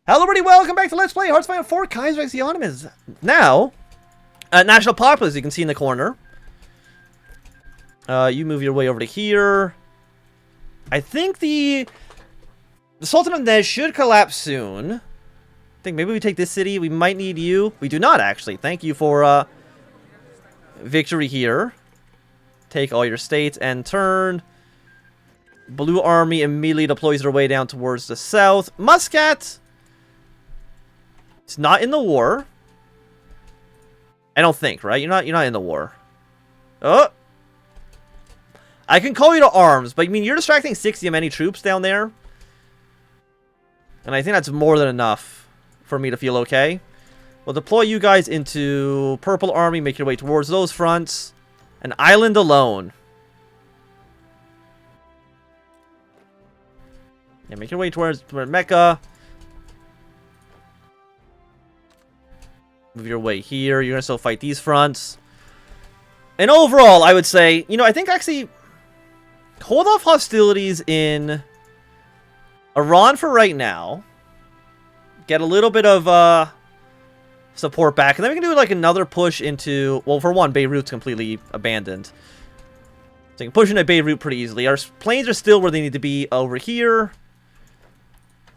Hello everybody, welcome back to Let's Play Hearts of Iron 4 Kaiserreich the Ottomans. Now, National Populace, you can see in the corner. You move your way over to here. I think the Sultan of Nez should collapse soon. I think maybe we take this city. We might need you. We do not, actually. Thank you for victory here. Take all your states and turn. Blue Army immediately deploys their way down towards the south. Muscat! It's not in the war. I don't think, right? You're not in the war. Oh! I can call you to arms, but I mean, you're distracting 60 of many troops down there. And I think that's more than enough for me to feel okay. We'll deploy you guys into Purple Army, make your way towards those fronts. An island alone. Yeah, make your way towards Mecca. Move your way here. You're going to still fight these fronts. And overall, I would say, you know, I think actually hold off hostilities in Iran for right now. Get a little bit of support back. And then we can do like another push into, well, for one, Beirut's completely abandoned. So you can push into Beirut pretty easily. Our planes are still where they need to be over here.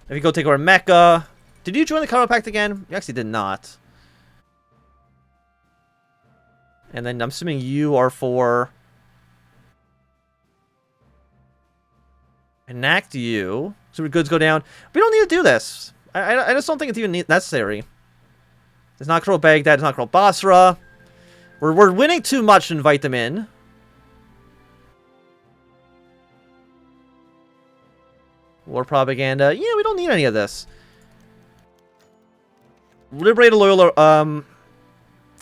If you go take over Mecca. Did you join the Cairo Pact again? You actually did not. And then I'm assuming you are for enact you. So goods go down. We don't need to do this. I just don't think it's even necessary. It's not control Baghdad. It's not control Basra. We're winning too much to invite them in. War propaganda. Yeah, we don't need any of this. Liberate a loyal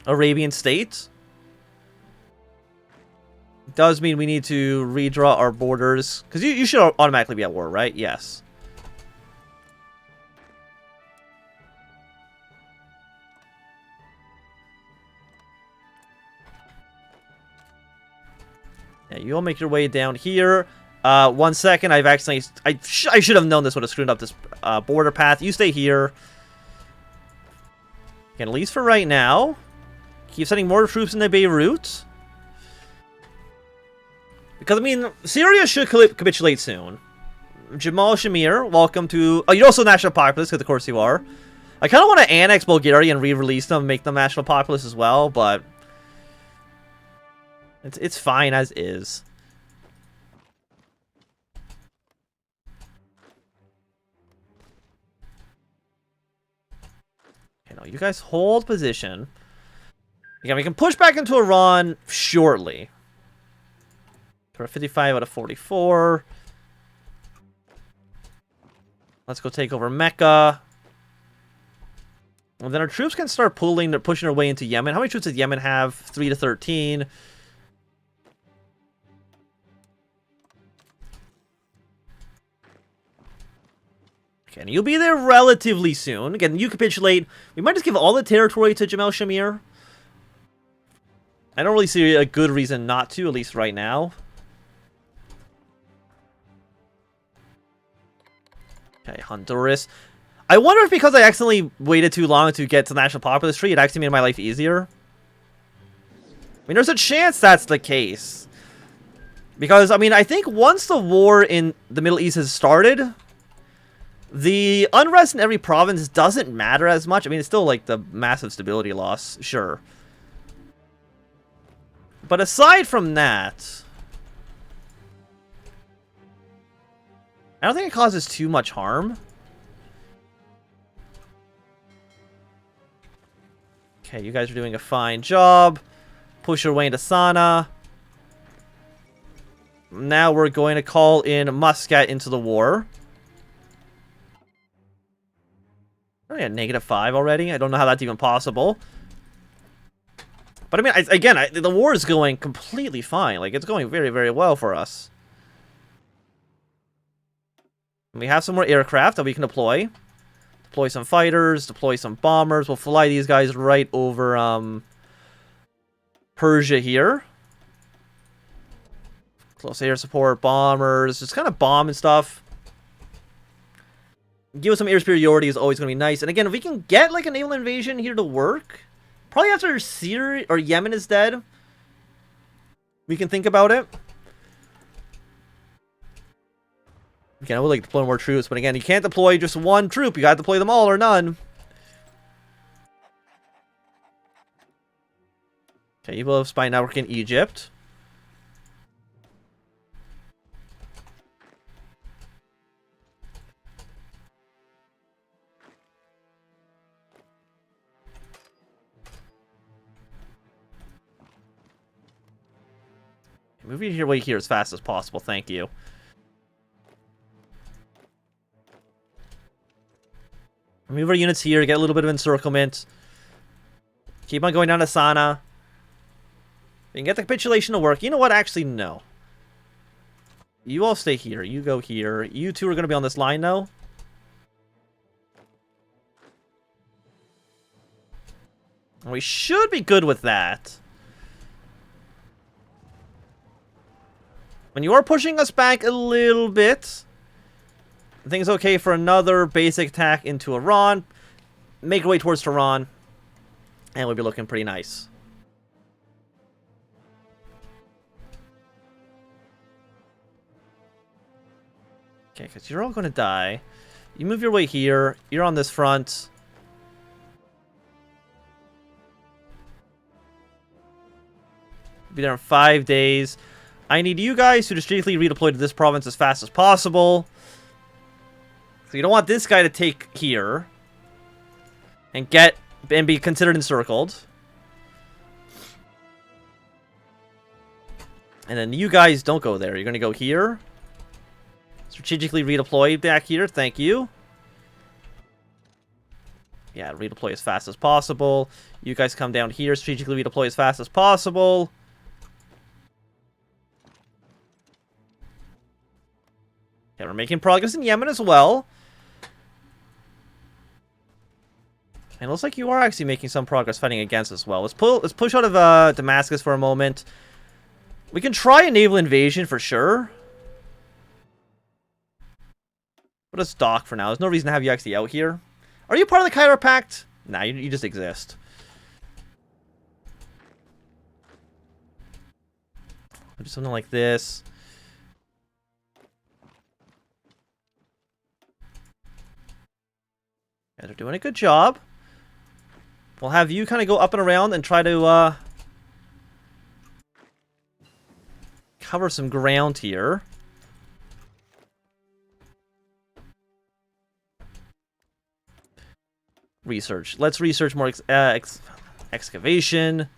Arabian state. Does mean we need to redraw our borders. Because you should automatically be at war, right? Yes. Yeah, you all make your way down here. 1 second, I've accidentally... I should have known this would have screwed up this border path. You stay here. At least for right now. Keep sending more troops into Beirut. Because, I mean, Syria should capitulate soon. Jamal Shamir, welcome to... Oh, you're also national populist, because of course you are. I kind of want to annex Bulgaria and re-release them, make them national populist as well, but... It's fine as is. Okay, no, you guys hold position. Again, we can push back into Iran shortly. We're 55 out of 44. Let's go take over Mecca. And then our troops can start pushing their way into Yemen. How many troops does Yemen have? 3 to 13. Okay, and you'll be there relatively soon. Again, you capitulate. We might just give all the territory to Jamal Shamir. I don't really see a good reason not to, at least right now. Okay, Honduras. I wonder if because I accidentally waited too long to get to the National Populist Tree, it actually made my life easier. I mean, there's a chance that's the case. Because, I mean, I think once the war in the Middle East has started, the unrest in every province doesn't matter as much. I mean, it's still like the massive stability loss, sure. But aside from that, I don't think it causes too much harm. Okay, you guys are doing a fine job. Push your way into Sana'a. Now we're going to call in Muscat into the war. Oh yeah, -5 already. I don't know how that's even possible. But I mean, again, the war is going completely fine. Like, it's going very, very well for us. We have some more aircraft that we can deploy. Deploy some fighters, deploy some bombers. We'll fly these guys right over Persia here. Close air support, bombers, just kind of bomb and stuff. Give us some air superiority is always going to be nice. And again, if we can get like a naval invasion here to work, probably after Syria or Yemen is dead, we can think about it. Again, I would like to deploy more troops, but again, you can't deploy just one troop. You got to deploy them all or none. Okay, you will have spy network in Egypt. Move your way here as fast as possible, thank you. Move our units here, get a little bit of encirclement. Keep on going down to Sana. We can get the capitulation to work. You know what? Actually, no. You all stay here. You go here. You two are going to be on this line now. We should be good with that. When you are pushing us back a little bit, I think it's okay for another basic attack into Iran. Make our way towards Tehran. And we'll be looking pretty nice. Okay, because you're all going to die. You move your way here. You're on this front. Be there in 5 days. I need you guys to strategically redeploy to this province as fast as possible. So you don't want this guy to take here and be considered encircled. And then you guys don't go there. You're going to go here. Strategically redeploy back here. Thank you. Yeah, redeploy as fast as possible. You guys come down here. Strategically redeploy as fast as possible. Yeah, we're making progress in Yemen as well. And it looks like you are actually making some progress fighting against as well. Let's push out of Damascus for a moment. We can try a naval invasion for sure. But let's dock for now. There's no reason to have you actually out here. Are you part of the Cairo Pact? Nah, you just exist. Do something like this. Yeah, they're doing a good job. We'll have you kind of go up and around and try to cover some ground here. Research. Let's research more excavation.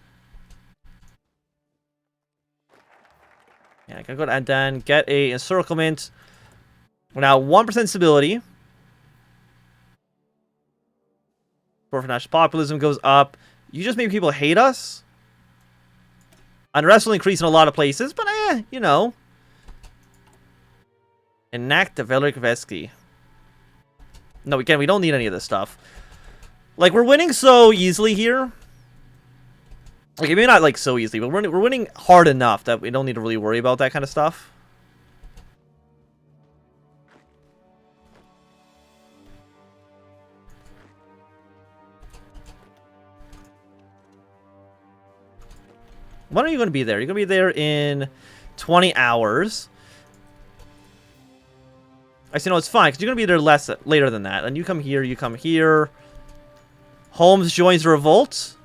Yeah, I gotta go to and then get a encirclement. We're now 1% stability. For national populism goes up. You just make people hate us. Unrest will increase in a lot of places, but you know. Enact the WWII. No, again, we don't need any of this stuff. Like, we're winning so easily here. Like, maybe not, like, so easily, but we're winning hard enough that we don't need to really worry about that kind of stuff. When are you going to be there? You're going to be there in 20 hours. I say, no, it's fine, because you're going to be there later than that. And you come here, you come here. Holmes joins the revolt.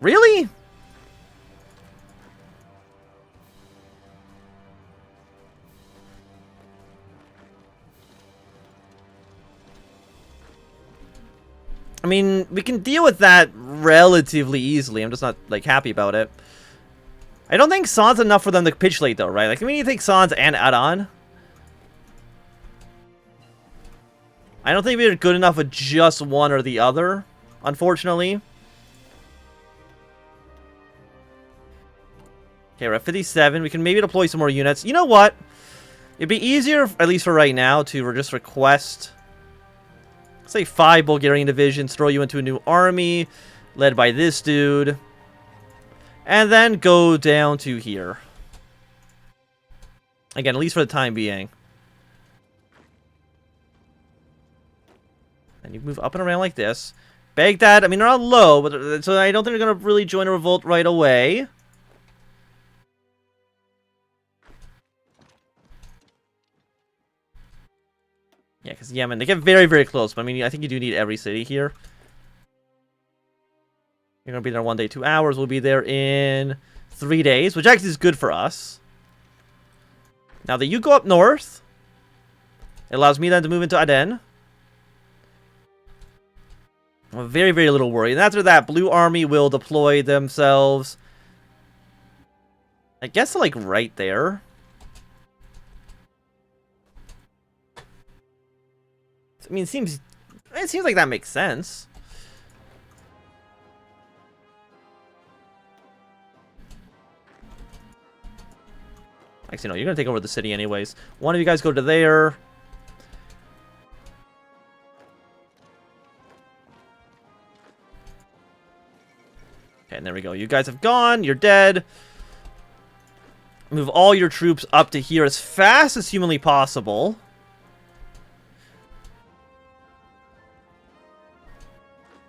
Really? I mean, we can deal with that relatively easily. I'm just not, like, happy about it. I don't think San's enough for them to capitulate, though, right? Like, we need to take Sans and Adon. I don't think we're good enough with just one or the other, unfortunately. Okay, we're at 57. We can maybe deploy some more units. You know what? It'd be easier, at least for right now, to just request, say, 5 Bulgarian divisions, throw you into a new army, led by this dude, and then go down to here. Again, at least for the time being. And you move up and around like this. Baghdad, I mean, they're not low, but so I don't think they're going to really join a revolt right away. Yeah, because Yemen, they get very, very close. But I mean, I think you do need every city here. You're going to be there 1 day, 2 hours. We'll be there in 3 days, which actually is good for us. Now that you go up north, it allows me then to move into Aden. I'm very, very little worry. And after that, Blue Army will deploy themselves. I guess like right there. I mean, it seems like that makes sense. Actually, no, you're gonna take over the city anyways. One of you guys go to there. Okay, and there we go. You guys have gone. You're dead. Move all your troops up to here as fast as humanly possible.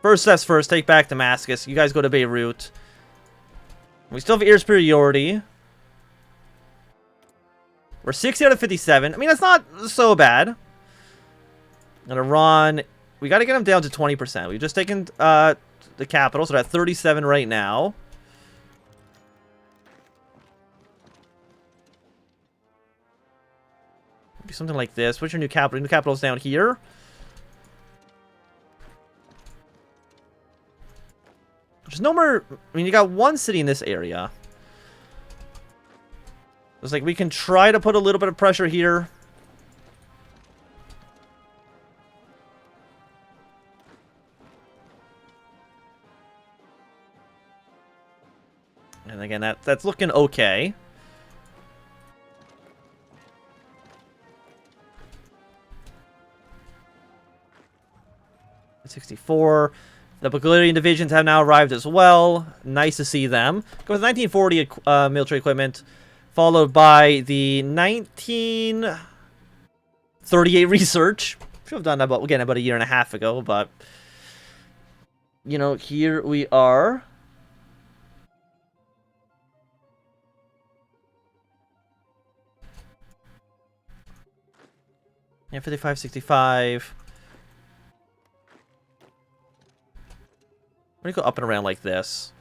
First steps first. Take back Damascus. You guys go to Beirut. We still have air superiority. We're 60 out of 57. I mean, that's not so bad. And Iran, we got to get them down to 20%. We've just taken the capital, so they're at 37 right now. Maybe something like this. What's your new capital? New capital's down here. There's no more... I mean, you got one city in this area. It's like we can try to put a little bit of pressure here. And again, that's looking okay. .64. The Bulgarian divisions have now arrived as well. Nice to see them. Go with 1940 military equipment, followed by the 1938 research. Should have done that about a year and a half ago, but you know, here we are. Yeah, 55, 65. I'm gonna go up and around like this.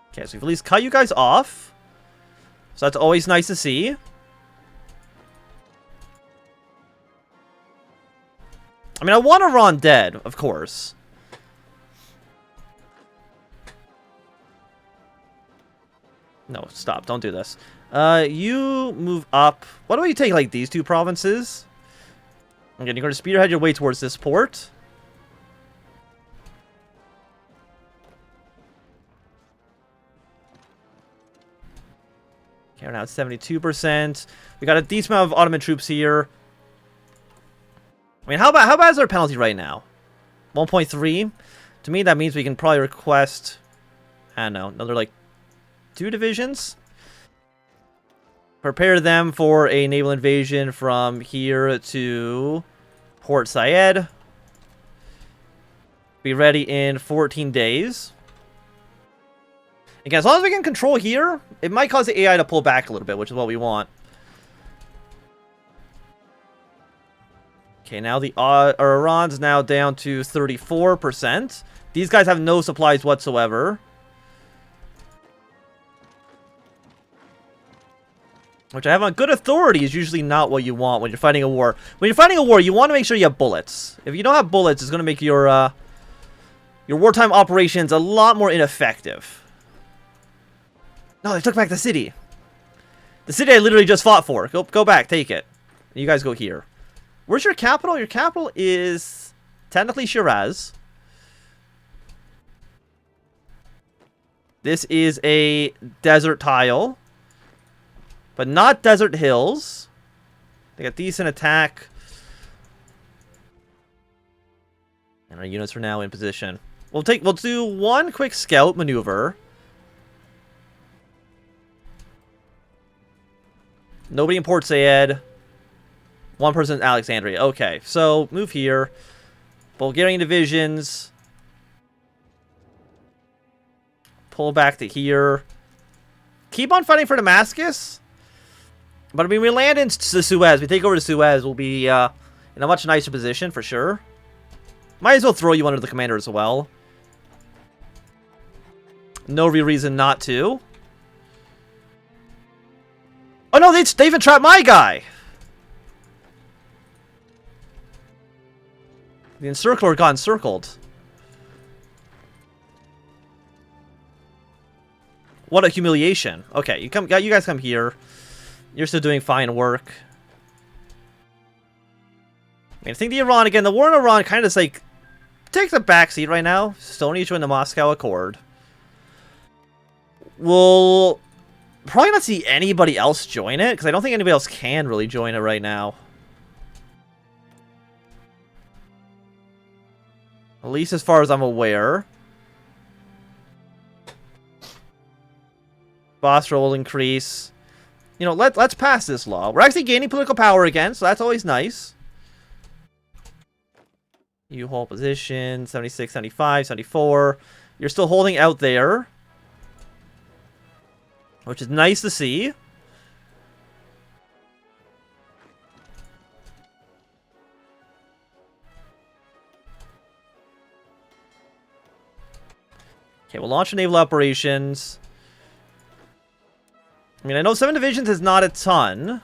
Okay, so we've at least cut you guys off. So that's always nice to see. I mean, I want Iran dead, of course. No, stop. Don't do this. You move up. Why don't you take, like, these two provinces? Again, you're going to spearhead your way towards this port. Okay, we're now at 72%. We got a decent amount of Ottoman troops here. I mean, how bad is our penalty right now? 1.3? To me, that means we can probably request, I don't know, another, like, 2 divisions? Prepare them for a naval invasion from here to Port Said. Be ready in 14 days. Again, as long as we can control here, it might cause the AI to pull back a little bit, which is what we want. Okay, now the Iran's now down to 34%. These guys have no supplies whatsoever. Which I have on good authority is usually not what you want when you're fighting a war. When you're fighting a war, you want to make sure you have bullets. If you don't have bullets, it's going to make your wartime operations a lot more ineffective. No, they took back the city. The city I literally just fought for. Go back, take it. You guys go here. Where's your capital? Your capital is technically Shiraz. This is a desert tile. But not desert hills. They got decent attack. And our units are now in position. We'll do one quick scout maneuver. Nobody in Port Said. One person in Alexandria. Okay, so move here. Bulgarian divisions. Pull back to here. Keep on fighting for Damascus. But I mean, we land in the Suez. We take over the Suez. We'll be in a much nicer position for sure. Might as well throw you under the commander as well. No real reason not to. Oh no, they even trapped my guy. The encircler got encircled. What a humiliation. Okay, you guys come here. You're still doing fine work. I mean, I think the war in Iran kind of like takes a backseat right now. Still need to join the Moscow Accord. We'll probably not see anybody else join it, because I don't think anybody else can really join it right now. At least as far as I'm aware. Boss roll increase. You know, let's pass this law. We're actually gaining political power again, so that's always nice. You hold position, 76, 75, 74. You're still holding out there, which is nice to see. Okay, we'll launch naval operations. I mean, I know 7 divisions is not a ton.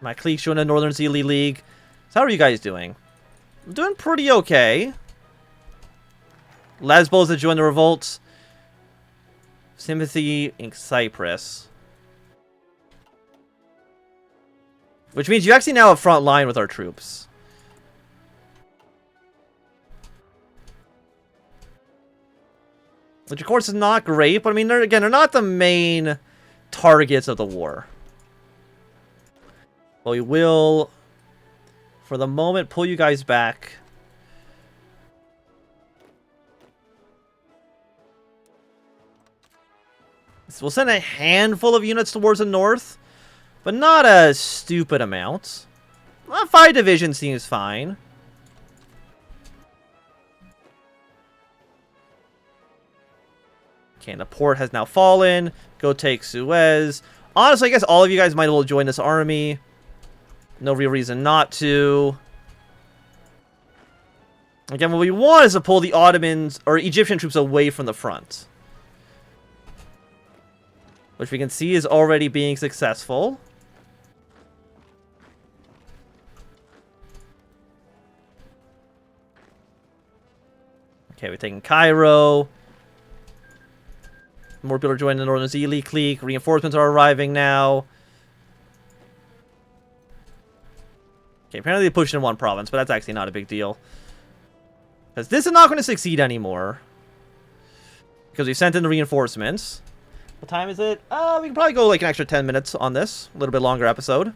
My cliques joined the Northern Sealy League. So how are you guys doing? I'm doing pretty okay. Lesbos that joined the revolt. Sympathy in Cyprus. Which means you actually now have front line with our troops. Which of course is not great, but I mean, they're not the main targets of the war. But we will, for the moment, pull you guys back. So we'll send a handful of units towards the north, but not a stupid amount. Well, 5 divisions seems fine. Okay, and the port has now fallen. Go take Suez. Honestly, I guess all of you guys might as well join this army. No real reason not to. Again, what we want is to pull the Ottomans or Egyptian troops away from the front. Which we can see is already being successful. Okay, we're taking Cairo. More people are joining the Northern Zili clique. Reinforcements are arriving now. Okay, apparently they pushed in one province, but that's actually not a big deal. Because this is not going to succeed anymore. Because we sent in the reinforcements. What time is it? We can probably go like an extra 10 minutes on this. A little bit longer episode.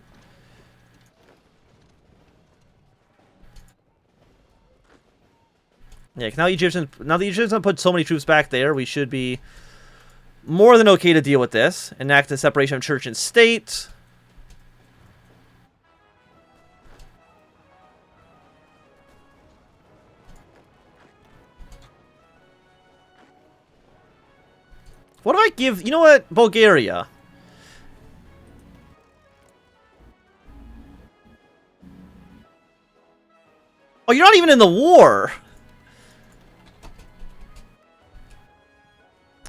Yeah, now the Egyptians have put so many troops back there, we should be more than okay to deal with this. Enact the separation of church and state. What do I give? You know what? Bulgaria. Oh, you're not even in the war.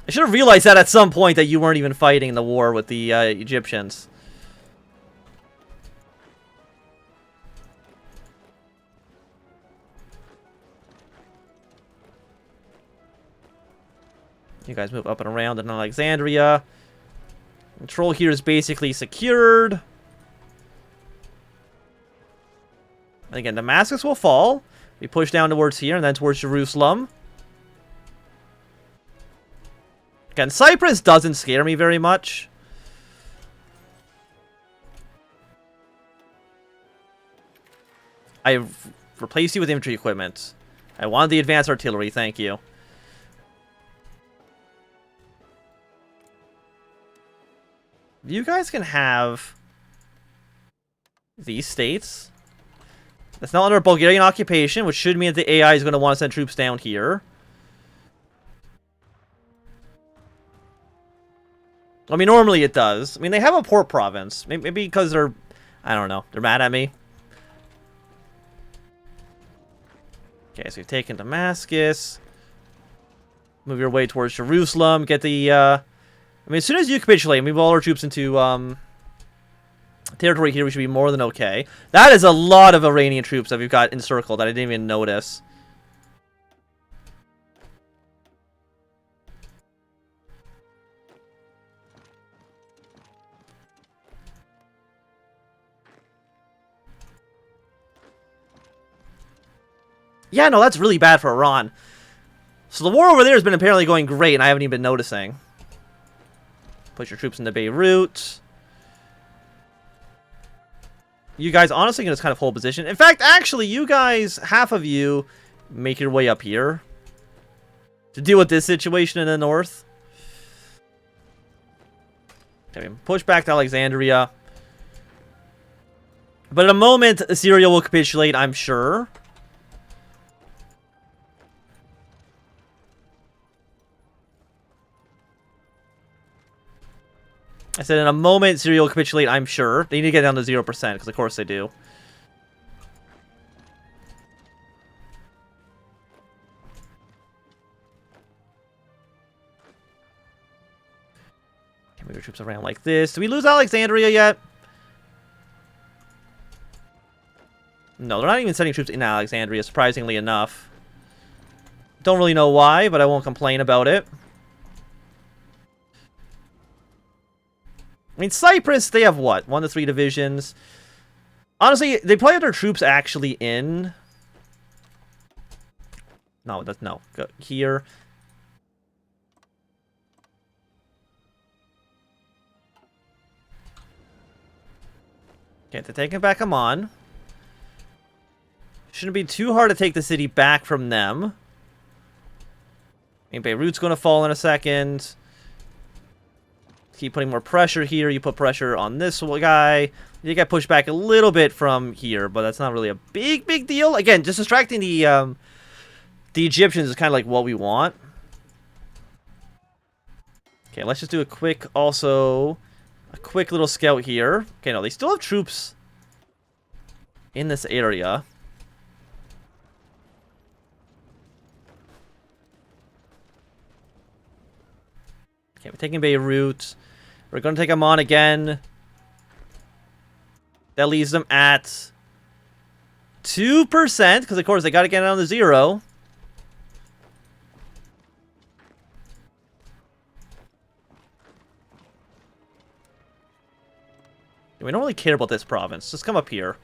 I should have realized that at some point that you weren't even fighting the war with the Egyptians. You guys move up and around in Alexandria. Control here is basically secured. And again, Damascus will fall. We push down towards here and then towards Jerusalem. Again, Cyprus doesn't scare me very much. I replaced you with infantry equipment. I wanted the advanced artillery, thank you. You guys can have these states. That's not under Bulgarian occupation, which should mean that the AI is going to want to send troops down here. I mean, normally it does. I mean, they have a port province. Maybe because they're... I don't know. They're mad at me. Okay, so we've taken Damascus. Move your way towards Jerusalem. Get the... I mean, as soon as you capitulate, move all our troops into... territory here, we should be more than okay. That is a lot of Iranian troops that we've got encircled that I didn't even notice. Yeah, no, that's really bad for Iran. So the war over there has been apparently going great, and I haven't even been noticing. Put your troops into Beirut. You guys honestly can just kind of hold position. In fact, actually, you guys, half of you, make your way up here to deal with this situation in the north. Okay, push back to Alexandria. But in a moment, Syria will capitulate, I'm sure. I said in a moment, Syria will capitulate, I'm sure. They need to get down to 0%, because of course they do. Can move your troops around like this. Did we lose Alexandria yet? No, they're not even sending troops in Alexandria, surprisingly enough. Don't really know why, but I won't complain about it. I mean, Cyprus, they have what? 1 to 3 divisions. Honestly, they probably have their troops actually in... No, that's no. Go here. Okay, they're taking back Amman. Shouldn't be too hard to take the city back from them. I mean, Beirut's going to fall in a second. Keep putting more pressure here. You put pressure on this guy. You get pushed back a little bit from here, but that's not really a big deal. Again, just distracting the Egyptians is kind of like what we want. Okay, let's just do a quick little scout here. Okay, no, they still have troops in this area. Okay, we're taking Beirut. We're going to take Amman again. That leaves them at 2%, because of course they got to get down to 0. We don't really care about this province. Just come up here.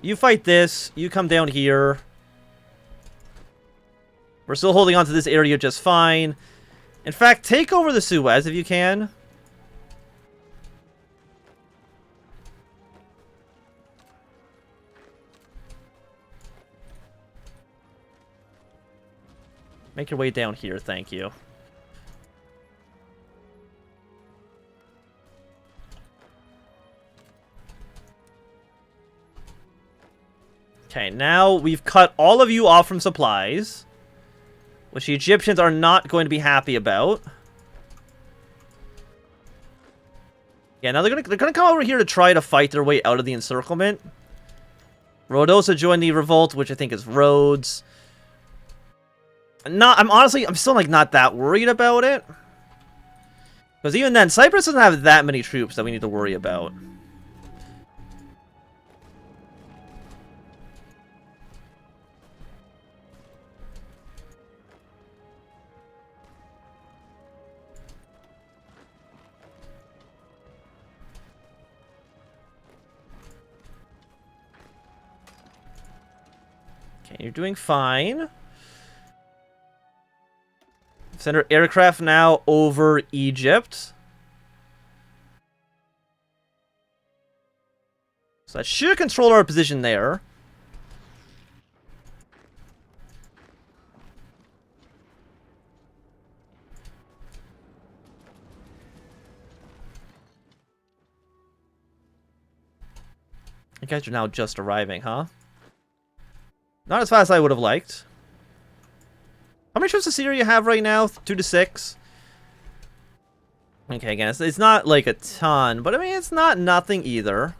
You fight this. You come down here. We're still holding on to this area just fine. In fact, take over the Suez if you can. Make your way down here, thank you. Okay, now we've cut all of you off from supplies, which the Egyptians are not going to be happy about. Yeah, now they're gonna come over here to try to fight their way out of the encirclement. Rhodosa joined the revolt, which I think is Rhodes. I'm still like not that worried about it. Because even then, Cyprus doesn't have that many troops that we need to worry about. Okay, you're doing fine. Send our aircraft now over Egypt. So that should control our position there. You guys are now just arriving, huh? Not as fast as I would have liked. How many troops does Syria have right now? 2 to 6? Okay, again, it's not like a ton, but I mean, it's not nothing either.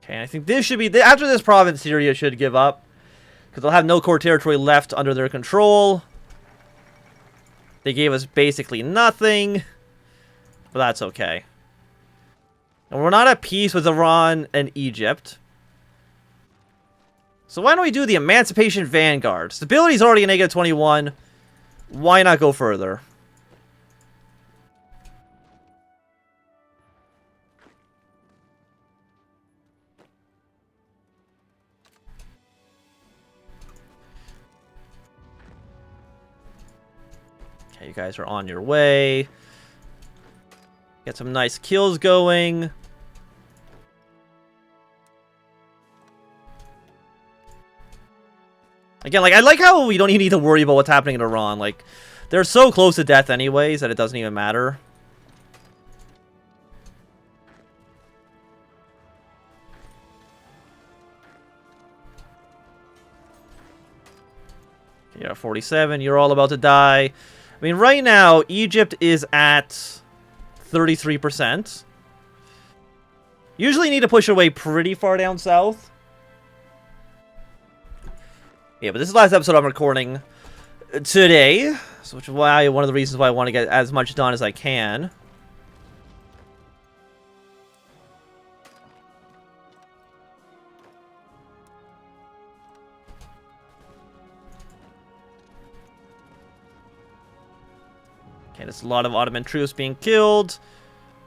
Okay, I think this should be... After this province, Syria should give up. Because they'll have no core territory left under their control. They gave us basically nothing. But that's okay. And we're not at peace with Iran and Egypt. So why don't we do the Emancipation Vanguard? Stability's already a negative 21. Why not go further? Okay, you guys are on your way. Get some nice kills going. Again, like, I like how we don't even need to worry about what's happening in Iran. Like, they're so close to death anyways that it doesn't even matter. You're at 47. You're all about to die. I mean, right now, Egypt is at 33%. Usually you need to push away pretty far down south. Yeah, but this is the last episode I'm recording today, so which is why one of the reasons why I want to get as much done as I can. Okay, there's a lot of Ottoman troops being killed.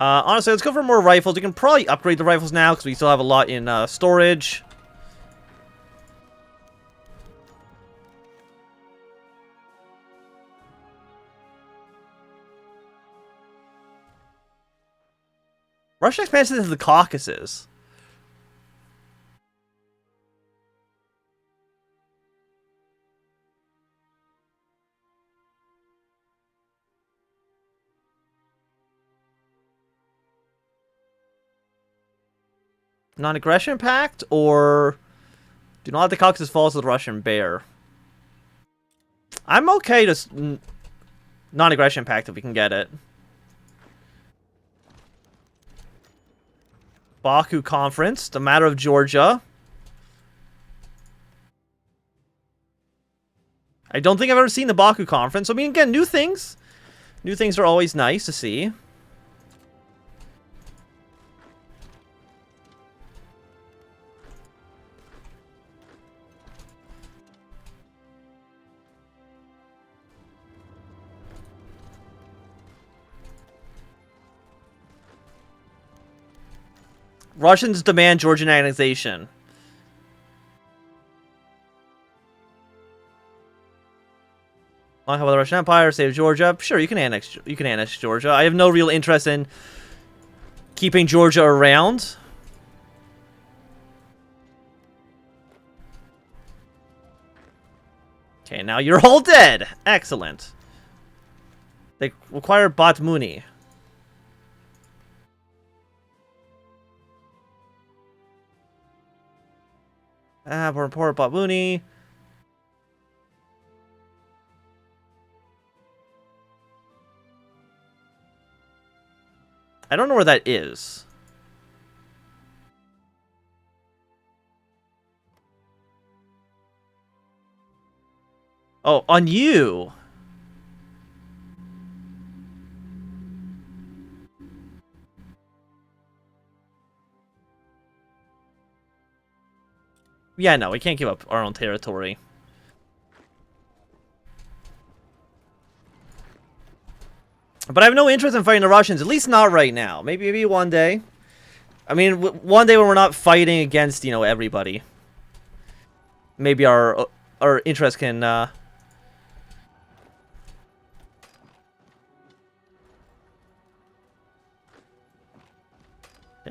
Honestly, let's go for more rifles. We can probably upgrade the rifles now because we still have a lot in storage. Russian expansion into the Caucasus. Non-aggression pact, or do not let the Caucasus fall to the Russian bear? I'm okay to non-aggression pact if we can get it. Baku Conference, the matter of Georgia. I don't think I've ever seen the Baku Conference. I mean, again, new things. New things are always nice to see. Russians demand Georgian annexation. How about the Russian Empire? Save Georgia. Sure, you can annex Georgia. I have no real interest in keeping Georgia around. Okay, now you're all dead. Excellent. They require Batmuni. Report Batmuni. I don't know where that is. Oh, on you. Yeah, no, we can't give up our own territory. But I have no interest in fighting the Russians, at least not right now. Maybe one day. I mean, one day when we're not fighting against, you know, everybody. Maybe our interest can, Okay,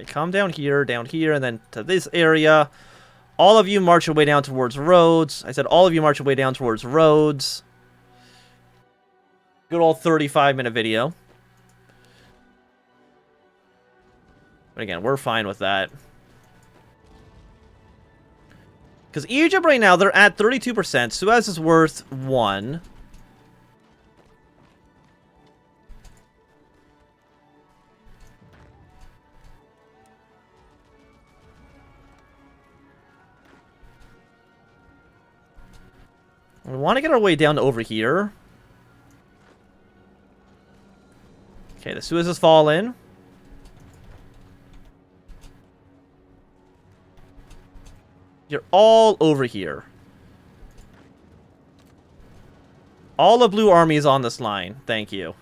come down here, and then to this area. All of you march your way down towards Rhodes. I said all of you march your way down towards Rhodes. Good old 35-minute video. But again, we're fine with that. Because Egypt right now, they're at 32%. Suez is worth 1. We want to get our way down to over here. Okay, the Suez has fallen. You're all over here. All the blue army is on this line. Thank you.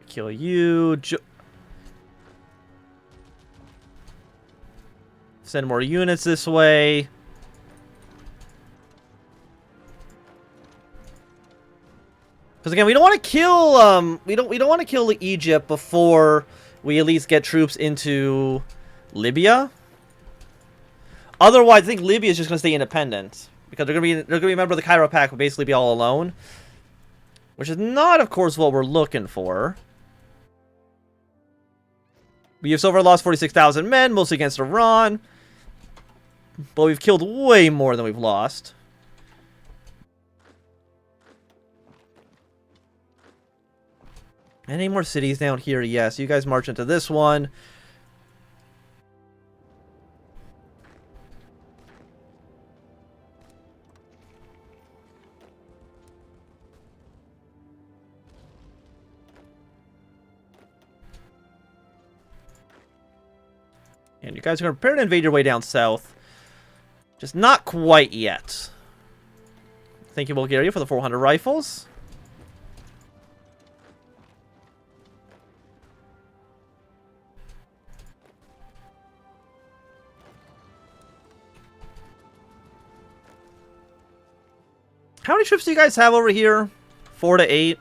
Kill you. Send more units this way. Because again, we don't want to kill we don't want to kill Egypt before we at least get troops into Libya. Otherwise, I think Libya is just going to stay independent because they're going to be a member of the Cairo Pact, but basically be all alone, which is not, of course, what we're looking for. We have so far lost 46,000 men, mostly against Iran, but we've killed way more than we've lost. Any more cities down here? Yes, you guys march into this one. And you guys are going to prepare to invade your way down south. Just not quite yet. Thank you, Bulgaria, for the 400 rifles. How many troops do you guys have over here? 4 to 8.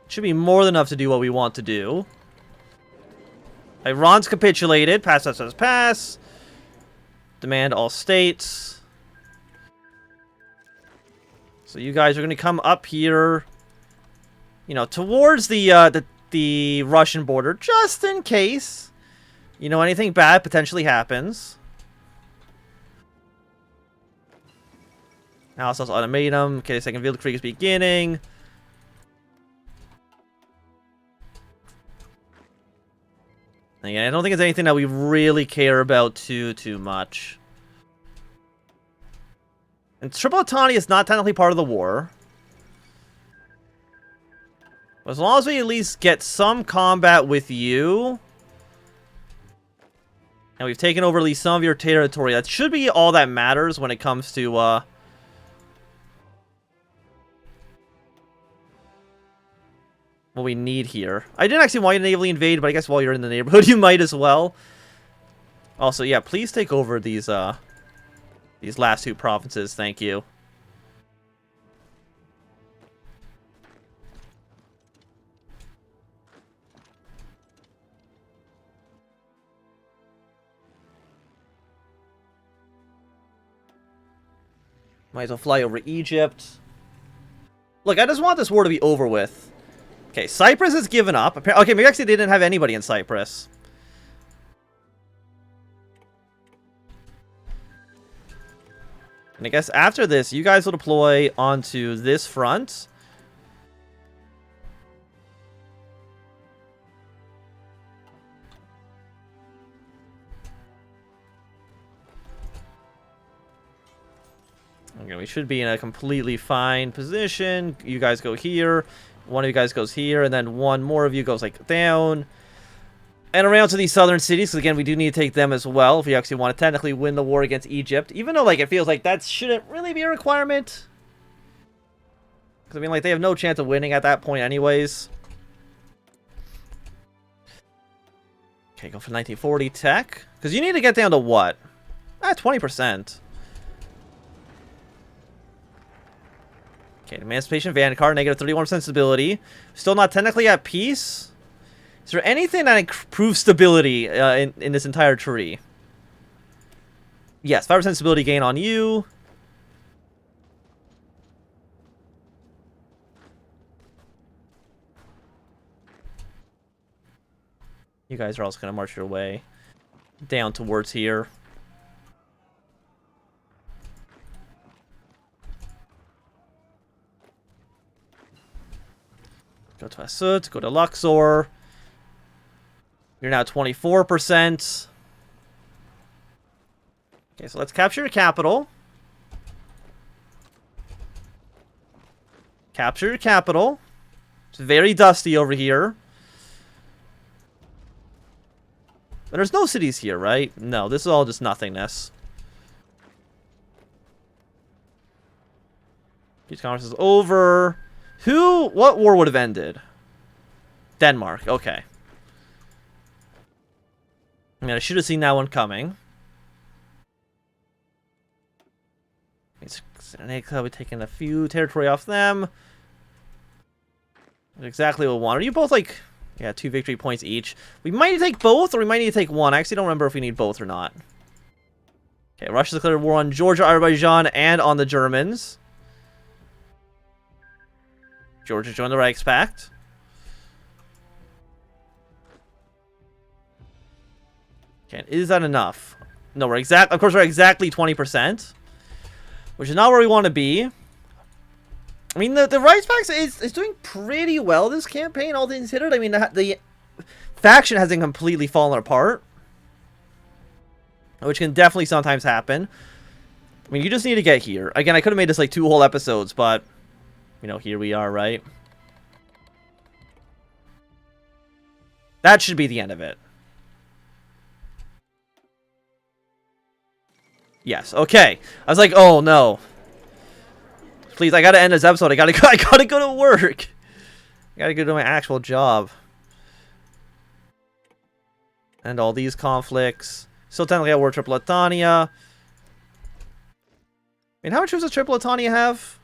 Should be more than enough to do what we want to do. Iran's capitulated. Pass, pass, pass, pass. Demand all states. So you guys are going to come up here, you know, towards the Russian border, just in case, you know, anything bad potentially happens. Alsace ultimatum. Okay, second Field Creek is beginning. Again, I don't think it's anything that we really care about too much. And Tripolitania is not technically part of the war. But as long as we at least get some combat with you, and we've taken over at least some of your territory, that should be all that matters when it comes to, what we need here. I didn't actually want you to naval invade, but I guess while you're in the neighborhood, you might as well. Also, yeah, please take over these last two provinces. Thank you. Might as well fly over Egypt. Look, I just want this war to be over with. Okay, Cyprus has given up. Okay, maybe actually they didn't have anybody in Cyprus. And I guess after this, you guys will deploy onto this front. Okay, we should be in a completely fine position. You guys go here. One of you guys goes here, and then one more of you goes like down. And around to these southern cities, because again, we do need to take them as well if we actually want to technically win the war against Egypt. Even though, like, it feels like that shouldn't really be a requirement. Because, I mean, like, they have no chance of winning at that point anyways. Okay, go for 1940 tech. Because you need to get down to what? 20%. Okay, Emancipation Vanguard, negative 31% stability. Still not technically at peace. Is there anything that improves stability in this entire tree? Yes, 5% stability gain on you. You guys are also going to march your way down towards here. Go to Asut, go to Luxor. You're now 24%. Okay, so let's capture your capital. Capture your capital. It's very dusty over here. But there's no cities here, right? No, this is all just nothingness. Peace conference is over. What war would have ended? Denmark, okay. I mean, I should have seen that one coming. We're taking a few territory off them. Exactly what we want. Are you both like... Yeah, 2 victory points each. We might need to take both, or we might need to take one. I actually don't remember if we need both or not. Okay, Russia declared war on Georgia, Azerbaijan, and on the Germans. Georgia joined the Reich's Pact. Okay, is that enough? No, of course we're exactly 20%. Which is not where we want to be. I mean, the Reich's Pact is doing pretty well this campaign, all things considered. I mean, the faction hasn't completely fallen apart. Which can definitely sometimes happen. I mean, you just need to get here. Again, I could have made this like 2 whole episodes, but... You know, here we are, right? That should be the end of it. Yes, okay. I was like, oh no. Please, I gotta end this episode. I gotta go to work. I gotta go do my actual job. And all these conflicts. Still technically at war with Tripolitania. I mean, how much troops does Tripolitania have?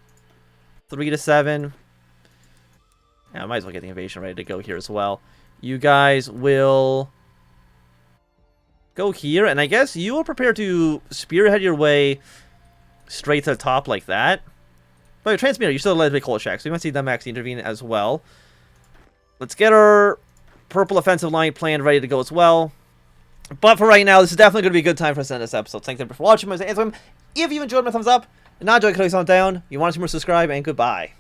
3 to 7. Yeah, I might as well get the invasion ready to go here as well. You guys will go here, and I guess you will prepare to spearhead your way straight to the top like that. But Transmitter, you still led by Kolchak, so we might see them actually intervene as well. Let's get our purple offensive line plan ready to go as well. But for right now, this is definitely going to be a good time for us to end this episode. Thanks everybody for watching. My name is Anthnwam. If you enjoyed, my thumbs up. If not enjoyed, click on down. If you want to see more, subscribe, and goodbye.